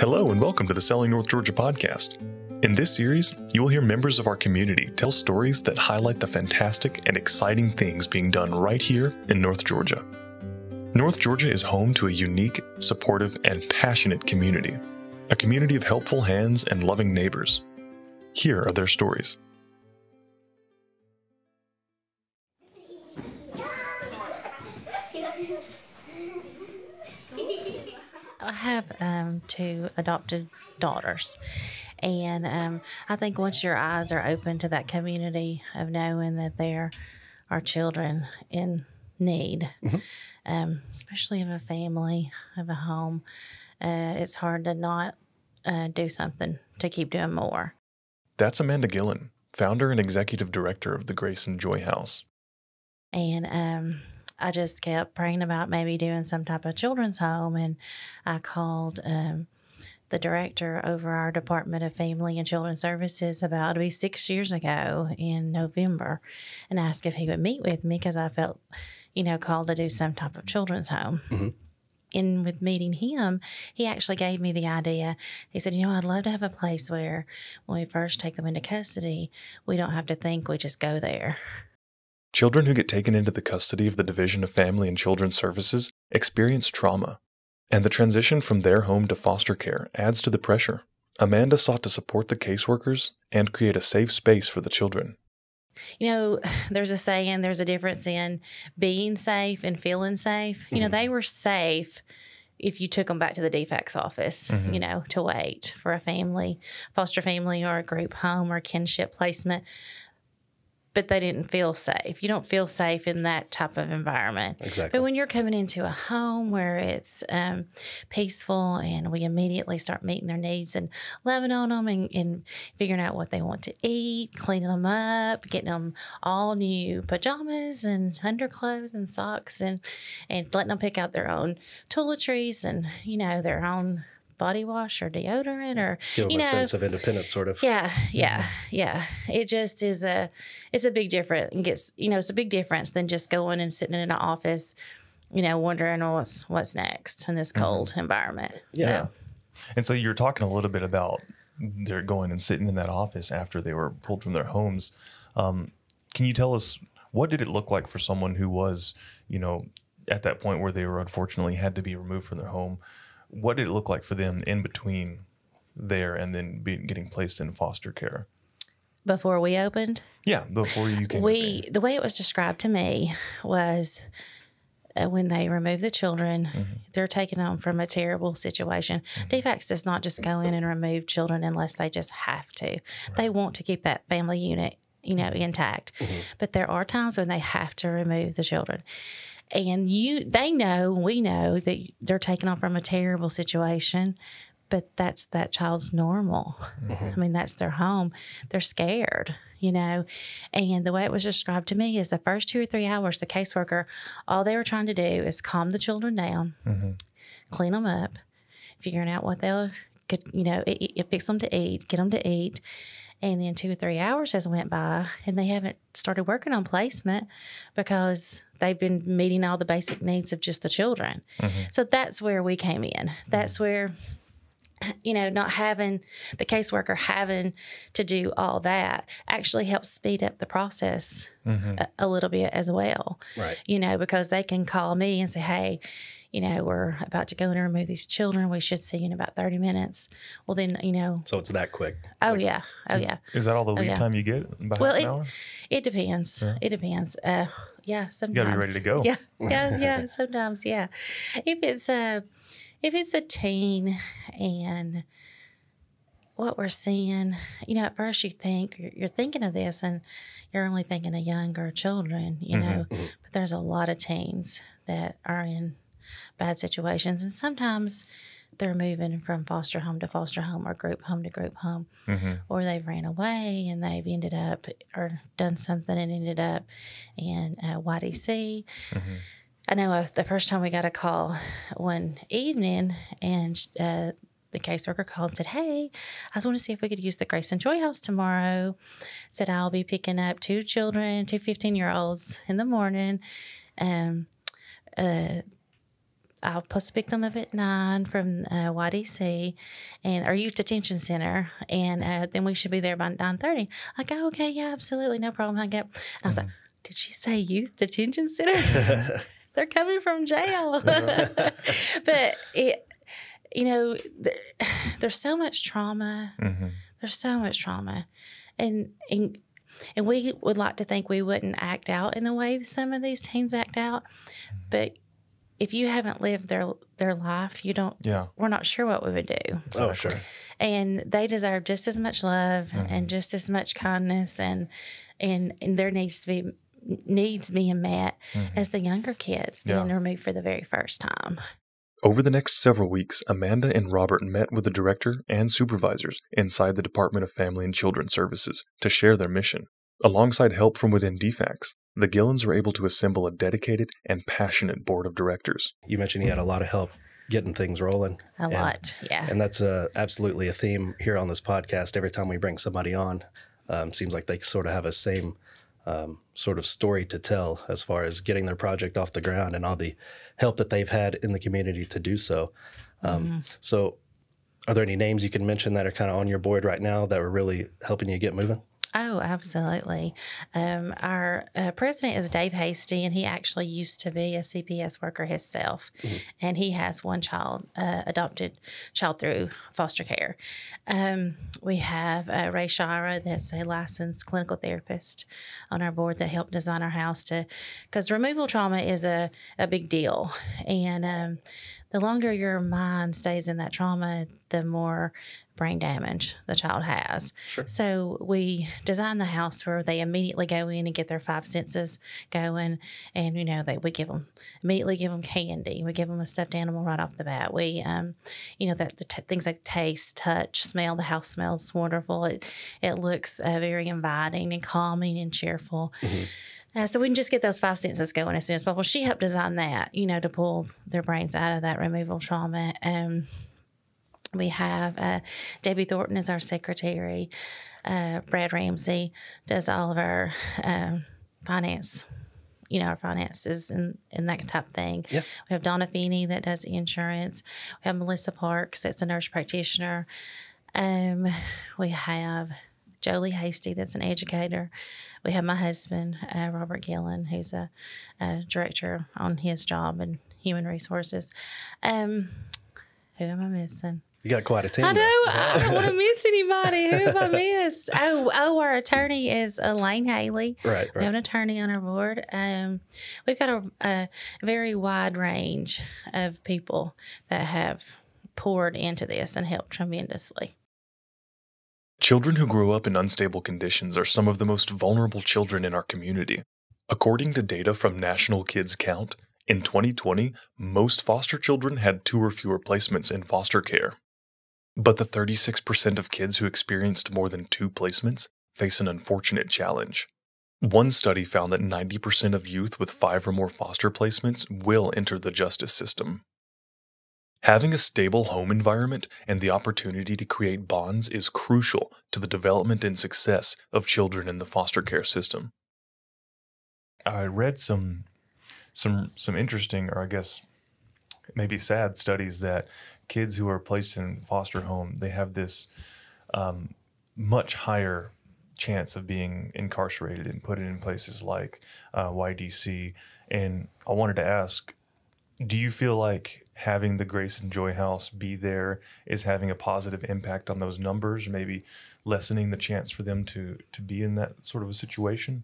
Hello and welcome to the Selling North Georgia podcast. In this series, you will hear members of our community tell stories that highlight the fantastic and exciting things being done right here in North Georgia. North Georgia is home to a unique, supportive, and passionate community. A community of helpful hands and loving neighbors. Here are their stories. I have two adopted daughters, and I think once your eyes are open to that community of knowing that there are children in need, especially of a family, of a home, it's hard to not do something to keep doing more. That's Amanda Gillean, founder and executive director of the Grace and Joy House. And I just kept praying about maybe doing some type of children's home, and I called the director over our Department of Family and Children's Services about 6 years ago in November, and asked if he would meet with me because I felt, called to do some type of children's home. Mm-hmm. And with meeting him, he actually gave me the idea. He said, I'd love to have a place where when we first take them into custody, we don't have to think, we just go there. Children who get taken into the custody of the Division of Family and Children's Services experience trauma, and the transition from their home to foster care adds to the pressure. Amanda sought to support the caseworkers and create a safe space for the children. There's a saying, there's a difference in being safe and feeling safe. Mm-hmm. They were safe if you took them back to the DFAC's office, mm-hmm. To wait for a family, foster family or a group home or kinship placement. But they didn't feel safe. You don't feel safe in that type of environment. Exactly. But when you're coming into a home where it's peaceful and we immediately start meeting their needs and loving on them and figuring out what they want to eat, cleaning them up, getting them all new pajamas and underclothes and socks and letting them pick out their own toiletries and, their own body wash or deodorant or give them a sense of independence, sort of. Yeah. It just is it's a big difference. It's a big difference than just going and sitting in an office, wondering what's next in this cold environment. Yeah. And so you're talking a little bit about they're going and sitting in that office after they were pulled from their homes. Can you tell us, what did it look like for someone who was, at that point where they were unfortunately had to be removed from their home? What did it look like for them in between there and then getting placed in foster care? Before we opened? Yeah, before you came. The way it was described to me was when they remove the children, mm-hmm. they're taking them from a terrible situation. Mm-hmm. DFACS does not just go in and remove children unless they just have to. Right. They want to keep that family unit, intact. Mm-hmm. But there are times when they have to remove the children. And we know that they're taken off from a terrible situation, but that's that child's normal. Mm-hmm. I mean, that's their home. They're scared, and the way it was described to me is the first 2 or 3 hours, the caseworker, all they were trying to do is calm the children down, mm-hmm. clean them up, figuring out what they'll fix them to eat, get them to eat. And then 2 or 3 hours has went by and they haven't started working on placement because they've been meeting all the basic needs of just the children. Mm-hmm. So that's where we came in. That's where, not having the caseworker having to do all that actually helps speed up the process mm-hmm. a little bit as well. Right. Because they can call me and say, hey, we're about to go in and remove these children. We should see you in about 30 minutes. Well, then, So it's that quick. Oh, like, yeah. Oh, yeah. Is that all the lead time you get? About half an hour? It depends. Yeah. It depends. Yeah, sometimes. You got to be ready to go. Yeah, sometimes, yeah. If it's a teen and what we're seeing, at first you're thinking of this and you're only thinking of younger children, mm-hmm. But there's a lot of teens that are in bad situations, and sometimes they're moving from foster home to foster home or group home to group home, mm-hmm. or they've ran away and they've ended up or done something and ended up in YDC. Mm-hmm. I know the first time we got a call one evening, and the caseworker called and said, hey, I just want to see if we could use the Grace and Joy House tomorrow. Said I'll be picking up 2 children, 2 15-year-olds in the morning. I'll supposed to pick them up at 9 from YDC and our youth detention center, and then we should be there by 9:30. Like, oh, okay, yeah, absolutely, no problem. I was like, did she say youth detention center? They're coming from jail. But there's so much trauma. Mm-hmm. There's so much trauma, and we would like to think we wouldn't act out in the way some of these teens act out, but if you haven't lived their life, you don't. Yeah. We're not sure what we would do. Oh, sure. And they deserve just as much love and just as much kindness, and their needs being met as the younger kids being removed for the very first time. Over the next several weeks, Amanda and Robert met with the director and supervisors inside the Department of Family and Children Services to share their mission. Alongside help from within DFACS, the Gilleans were able to assemble a dedicated and passionate board of directors. You mentioned you had a lot of help getting things rolling. A lot, yeah. And that's absolutely a theme here on this podcast. Every time we bring somebody on, seems like they sort of have a same sort of story to tell as far as getting their project off the ground and all the help that they've had in the community to do so. So are there any names you can mention that are kind of on your board right now that were really helping you get moving? Oh, absolutely. Our president is Dave Hasty, and he actually used to be a CPS worker himself, and he has one child, adopted child through foster care. We have Ray Shira, that's a licensed clinical therapist on our board that helped design our house because removal trauma is a big deal, and the longer your mind stays in that trauma, the more brain damage the child has. Sure. So we design the house where they immediately go in and get their 5 senses going, and we immediately give them candy. We give them a stuffed animal right off the bat. We, things like taste, touch, smell. The house smells wonderful. It looks very inviting and calming and cheerful. So we can just get those 5 senses going as soon as possible. She helped design that, to pull their brains out of that removal trauma. We have Debbie Thornton as our secretary. Brad Ramsey does all of our finance, our finances and that type of thing. Yeah. We have Donna Feeney that does insurance. We have Melissa Parks that's a nurse practitioner. We have Jolie Hasty that's an educator. We have my husband, Robert Gillean, who's a director on his job in human resources. Who am I missing? You got quite a team. I know. I don't want to miss anybody. Who have I missed? Oh, our attorney is Elaine Haley. Right. We have an attorney on our board. We've got a very wide range of people that have poured into this and helped tremendously. Children who grow up in unstable conditions are some of the most vulnerable children in our community. According to data from National Kids Count, in 2020, most foster children had 2 or fewer placements in foster care. But the 36% of kids who experienced more than 2 placements face an unfortunate challenge. One study found that 90% of youth with 5 or more foster placements will enter the justice system. Having a stable home environment and the opportunity to create bonds is crucial to the development and success of children in the foster care system. I read some interesting, or I guess maybe sad studies that kids who are placed in foster home, they have this much higher chance of being incarcerated and put in places like YDC. And I wanted to ask, do you feel like having the Grace and Joy House be there is having a positive impact on those numbers, maybe lessening the chance for them to be in that sort of a situation?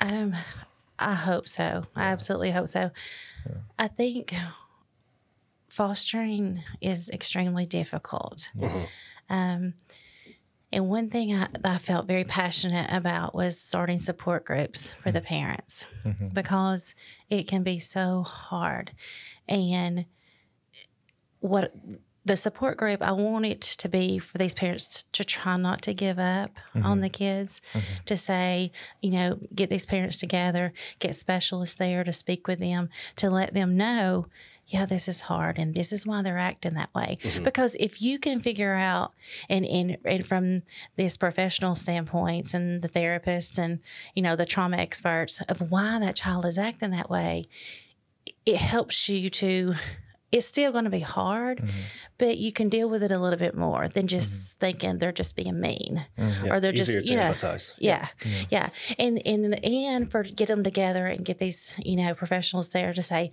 I hope so. I absolutely hope so. Yeah. I think fostering is extremely difficult. And one thing I felt very passionate about was starting support groups for the parents because it can be so hard. And what the support group, I want it to be for these parents to try not to give up on the kids, to say, get these parents together, get specialists there to speak with them, to let them know, yeah, this is hard and this is why they're acting that way. Because if you can figure out, and from this professional standpoints and the therapists and, the trauma experts of why that child is acting that way, it helps you to it's still going to be hard, but you can deal with it a little bit more than just thinking they're just being mean or they're easier just, to empathize. Yeah. And in the end, get them together and get these, professionals there to say,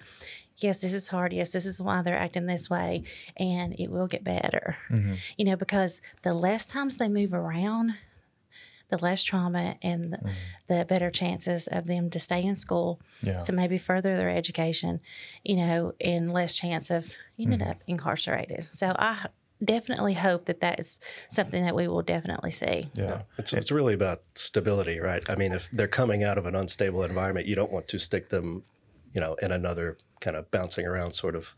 yes, this is hard. Yes, this is why they're acting this way. And it will get better, because the less times they move around, the less trauma and the better chances of them to stay in school, to maybe further their education, and less chance of ended up incarcerated. So I definitely hope that is something that we will definitely see. Yeah. It's really about stability, right? I mean, if they're coming out of an unstable environment, you don't want to stick them, in another kind of bouncing around sort of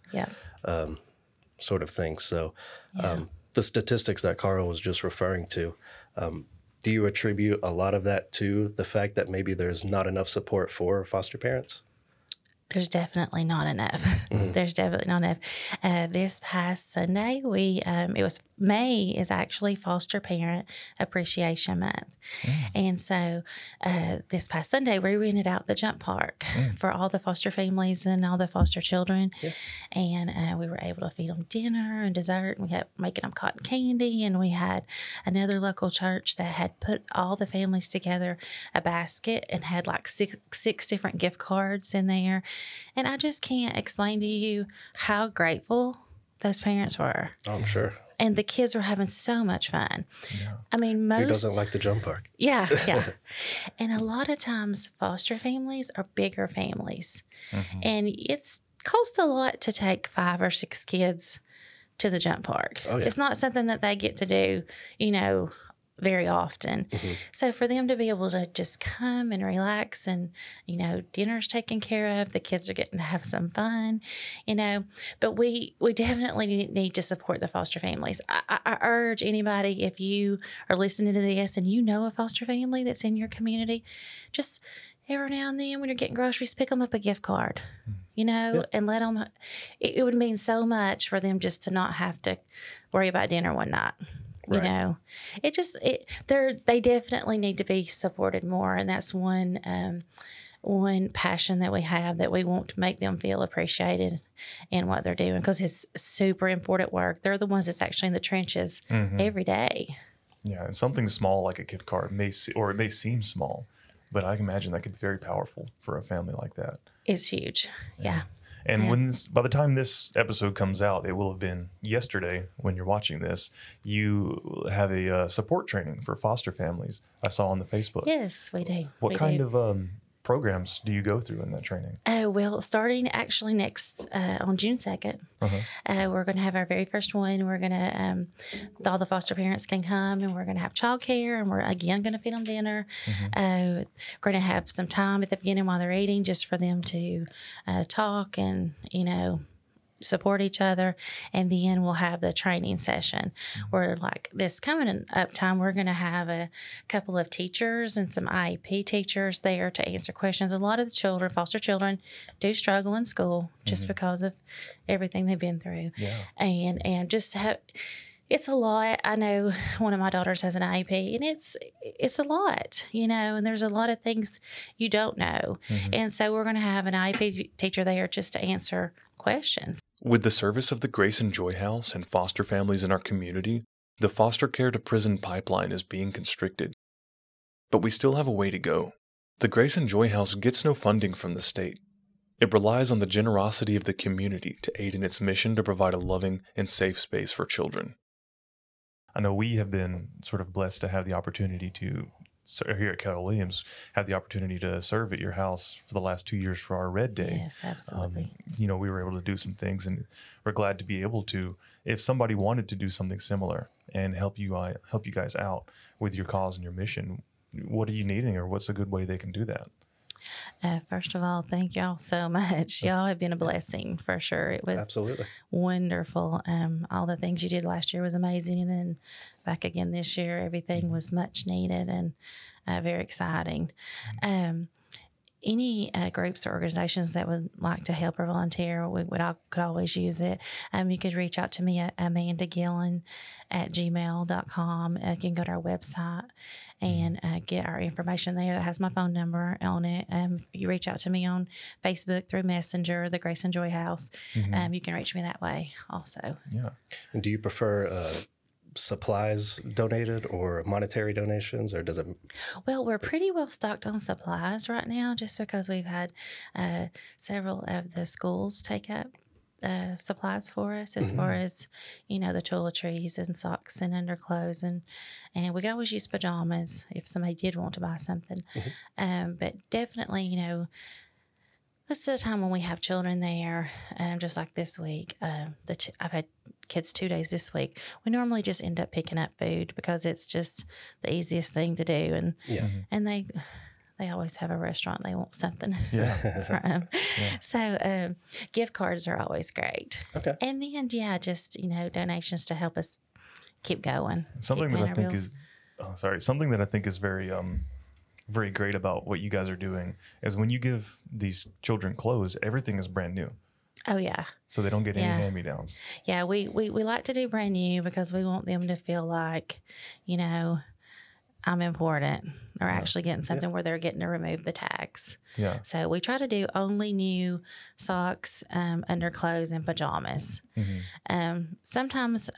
thing. So the statistics that Carl was just referring to, do you attribute a lot of that to the fact that maybe there's not enough support for foster parents? There's definitely not enough. There's definitely not enough. This past Sunday, May is actually Foster Parent Appreciation Month. And so this past Sunday, we rented out the jump park for all the foster families and all the foster children. And we were able to feed them dinner and dessert. And we had making them cotton candy. And we had another local church that had put all the families together a basket and had like six different gift cards in there. And I just can't explain to you how grateful those parents were. Oh, I'm sure. And the kids were having so much fun. Yeah. I mean, who doesn't like the jump park? Yeah. And a lot of times foster families are bigger families. And it's cost a lot to take 5 or 6 kids to the jump park. Oh, yeah. It's not something that they get to do, very often. So for them to be able to just come and relax and, dinner's taken care of, the kids are getting to have some fun, but we definitely need to support the foster families. I urge anybody, if you are listening to this and you know a foster family that's in your community, just every now and then when you're getting groceries, pick them up a gift card, and let them, it would mean so much for them just to not have to worry about dinner one night. Right. They definitely need to be supported more. And that's one passion that we have, that we want to make them feel appreciated in what they're doing, because it's super important work. They're the ones that's actually in the trenches every day. Yeah. And something small like a gift card may seem small, but I can imagine that could be very powerful for a family like that. It's huge. Yeah. And by the time this episode comes out, it will have been yesterday when you're watching this. You have a support training for foster families. I saw on the Facebook. Yes, we do. What kind of programs do you go through in that training? Well, starting actually next on June 2nd, we're going to have our very first one. We're going to, all the foster parents can come, and we're going to have childcare, and we're again going to feed them dinner. We're going to have some time at the beginning while they're eating, just for them to talk and, support each other. And then we'll have the training session where, like this coming up time, we're going to have a couple of teachers and some IEP teachers there to answer questions. A lot of the foster children do struggle in school just because of everything they've been through. And just it's a lot. I know one of my daughters has an IEP, and it's a lot, and there's a lot of things you don't know. And so we're going to have an IEP teacher there just to answer questions. With the service of the Grace and Joy House and foster families in our community, the foster care to prison pipeline is being constricted. But we still have a way to go. The Grace and Joy House gets no funding from the state. It relies on the generosity of the community to aid in its mission to provide a loving and safe space for children. I know we have been sort of blessed to have the opportunity to, here at Keller Williams, have the opportunity to serve at your house for the last 2 years for our Red Day. Yes, absolutely. We were able to do some things, and we're glad to be able to, if somebody wanted to do something similar and help you guys out with your cause and your mission, what are you needing, or what's a good way they can do that? First of all, thank y'all so much. Y'all have been a blessing for sure. It was absolutely wonderful. All the things you did last year was amazing. And then back again this year, everything was much needed and very exciting. any groups or organizations that would like to help or volunteer, could always use it. You could reach out to me at amandagillean@gmail.com. You can go to our website and get our information there. That has my phone number on it. You reach out to me on Facebook through Messenger, the Grace and Joy House. You can reach me that way also. Yeah. And do you prefer supplies donated or monetary donations, or does it? Well, we're pretty well stocked on supplies right now, just because we've had several of the schools take up supplies for us, as far as, the toiletries and socks and underclothes, and we could always use pajamas if somebody did want to buy something. But definitely, most of the time when we have children there, just like this week, I've had kids 2 days this week. We normally just end up picking up food because it's just the easiest thing to do, and they always have a restaurant they want something from. So gift cards are always great. Okay. And then just donations to help us keep going. Something that I think is something that I think is very very great about what you guys are doing is when you give these children clothes, everything is brand new. Oh, yeah. So they don't get any hand-me-downs. Yeah, we like to do brand new because we want them to feel like, I'm important, or actually getting something where they're getting to remove the tags. Yeah. So we try to do only new socks, underclothes, and pajamas. Sometimes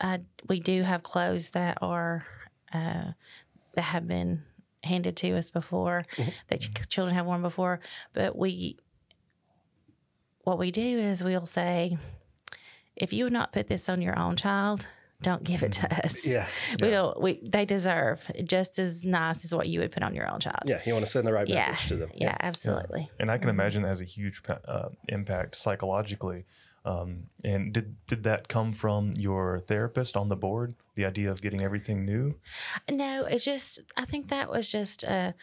we do have clothes that are that have been handed to us before, that children have worn before, but what we do is we'll say, if you would not put this on your own child, don't give it to us. They deserve just as nice as what you would put on your own child. Yeah, you want to send the right message to them. Yeah, absolutely. Yeah. And I can imagine that has a huge impact psychologically. And did that come from your therapist on the board, the idea of getting everything new? No, I think that was just to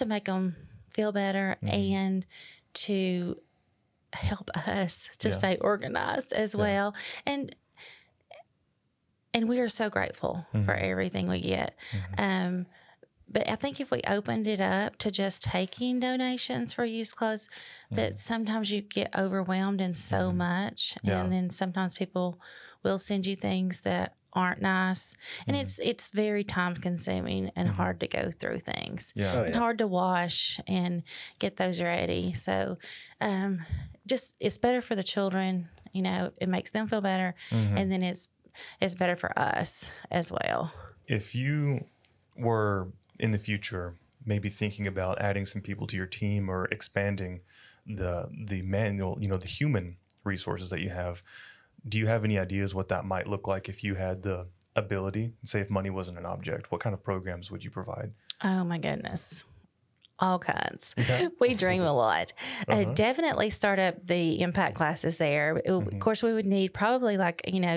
make them feel better and to help us to stay organized as well. And we are so grateful for everything we get. But I think if we opened it up to just taking donations for used clothes, that sometimes you get overwhelmed in so much. And then sometimes people will send you things that aren't nice. And it's very time consuming and hard to go through things. And hard to wash and get those ready. So it's better for the children. It makes them feel better. And then it's better for us as well. If you were in the future maybe thinking about adding some people to your team or expanding the manual, the human resources that you have, do you have any ideas what that might look like if you had the ability? Say if money wasn't an object, what kind of programs would you provide? Oh my goodness. All kinds. We dream a lot. Definitely start up the impact classes there. Of course, we would need probably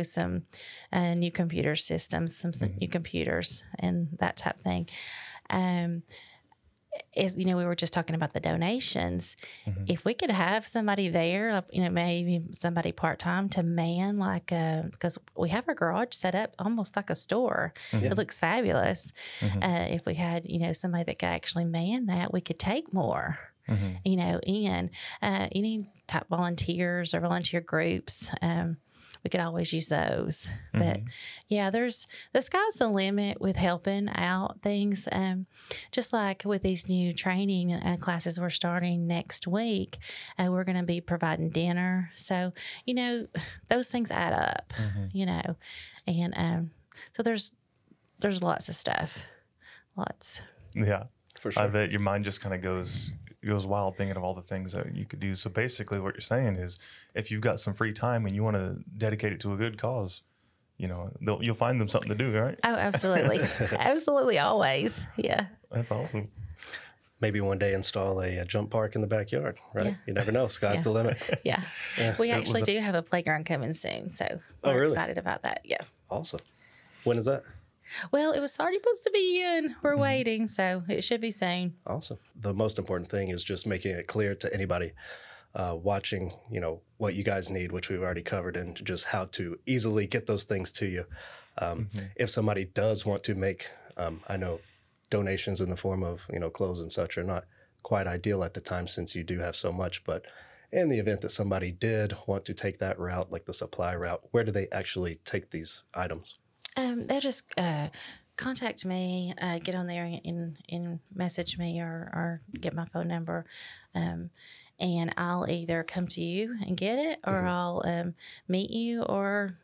some new computer systems, some new computers and that type of thing. We were just talking about the donations. If we could have somebody there, maybe somebody part-time to man, because we have our garage set up almost like a store. It looks fabulous. If we had, somebody that could actually man that, we could take more, in any type volunteers or volunteer groups. We could always use those. But the sky's the limit with helping out things. Just like with these new training classes we're starting next week, we're going to be providing dinner. So, those things add up, and so there's lots of stuff. Lots. Yeah, for sure. I bet your mind just kind of goes wild thinking of all the things that you could do. So basically what you're saying is if you've got some free time and you want to dedicate it to a good cause, you'll find them something to do, right? Oh, absolutely. Absolutely. Always. Yeah. That's awesome. Maybe one day install a jump park in the backyard, right? Yeah. You never know. Sky's the limit. Yeah. We actually do have a playground coming soon. So we're excited about that. Yeah. Awesome. When is that? Well, it was already supposed to be in. We're waiting, so it should be soon. Awesome. The most important thing is just making it clear to anybody watching, what you guys need, which we've already covered, and just how to easily get those things to you. If somebody does want to make, I know donations in the form of, clothes and such are not quite ideal at the time since you do have so much. But in the event that somebody did want to take that route, like the supply route, where do they actually take these items? They'll just contact me, get on there and message me or get my phone number. And I'll either come to you and get it, or I'll meet you or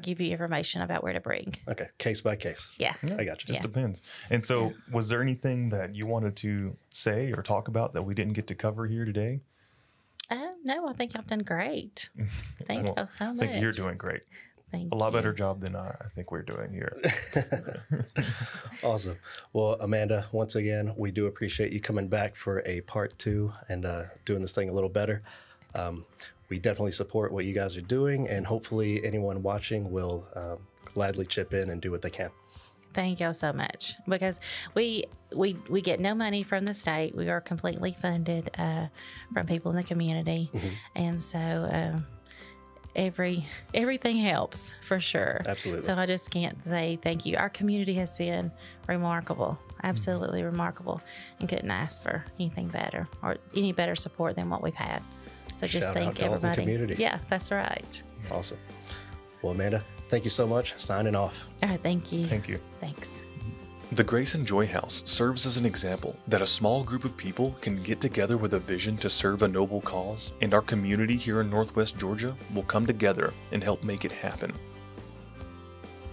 give you information about where to bring. Okay, case by case. Yeah. I got you. Just depends. And so was there anything that you wanted to say or talk about that we didn't get to cover here today? No, I think I've done great. Thank you so much. I think you're doing great. Thank A lot you. better job than I think we're doing here. Awesome. Well, Amanda, once again, we do appreciate you coming back for a part 2 and doing this thing a little better. We definitely support what you guys are doing, and hopefully anyone watching will gladly chip in and do what they can. Thank y'all so much, because we get no money from the state. We are completely funded from people in the community, and so everything helps for sure. Absolutely. So I just can't say thank you. Our community has been remarkable, absolutely remarkable, and couldn't ask for anything better or any better support than what we've had. So just Shout out thank to Alton everybody. community. Yeah, that's right. Awesome. Well, Amanda, thank you so much. Signing off. All right, thank you. Thank you. Thanks. The Grace and Joy House serves as an example that a small group of people can get together with a vision to serve a noble cause, and our community here in Northwest Georgia will come together and help make it happen.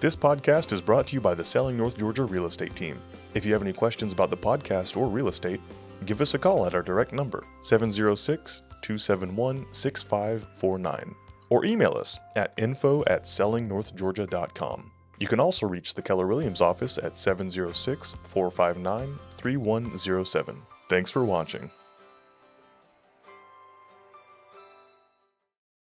This podcast is brought to you by the Selling North Georgia Real Estate Team. If you have any questions about the podcast or real estate, give us a call at our direct number, 706-271-6549, or email us at info@sellingnorthgeorgia.com. You can also reach the Keller Williams office at 706-459-3107. Thanks for watching.